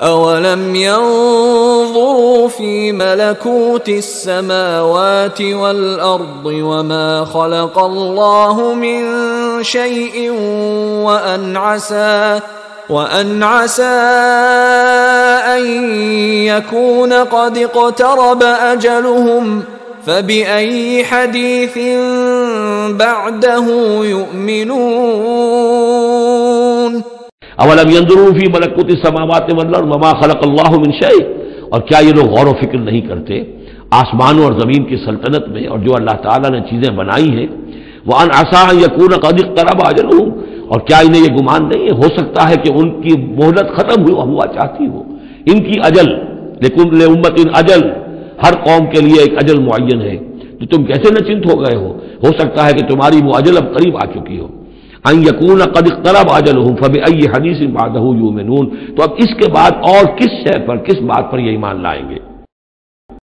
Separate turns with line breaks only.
أَوَلَمْ يَنظُرُوا فِي مَلَكُوتِ السَّمَاوَاتِ وَالْأَرْضِ وَمَا خَلَقَ اللَّهُ مِن شَيْءٍ وَأَنْ عَسَىٰ أَن يَكُونَ قَدِ اقْتَرَبَ أَجَلُهُمْ فَبِأَيِّ حَدِيثٍ بَعْدَهُ يُؤْمِنُونَ
اولم ينظروا فی ملکوت السماوات والارض وما خلق اللہ من شیء، اور کیا یہ لوگ غور و فکر نہیں کرتے آسمانوں اور زمین کی سلطنت میں اور جو اللہ تعالیٰ نے چیزیں بنائی ہیں، وان عسى ان یکون قد اقترب اجلهم، اور کیا انہیں یہ گمان نہیں ہے ہو سکتا ہے کہ ان کی مہلت ختم ہوا چاہتی ہو، ان کی اجل، لکل امۃ اجل، ہر قوم کے لیے ایک اجل معین ہے، تو تم کیسے نچنت ہو گئے ہو سکتا ہے کہ تمہاری وہ اجل اب قریب آ چکی ہو۔ ان یکون قد اقترب اجلهم فبأي حدیث بعدہ یؤمنون، تو اب اس کے بعد اور کس شے پر، کس بات پر یہ ایمان لائیں گے؟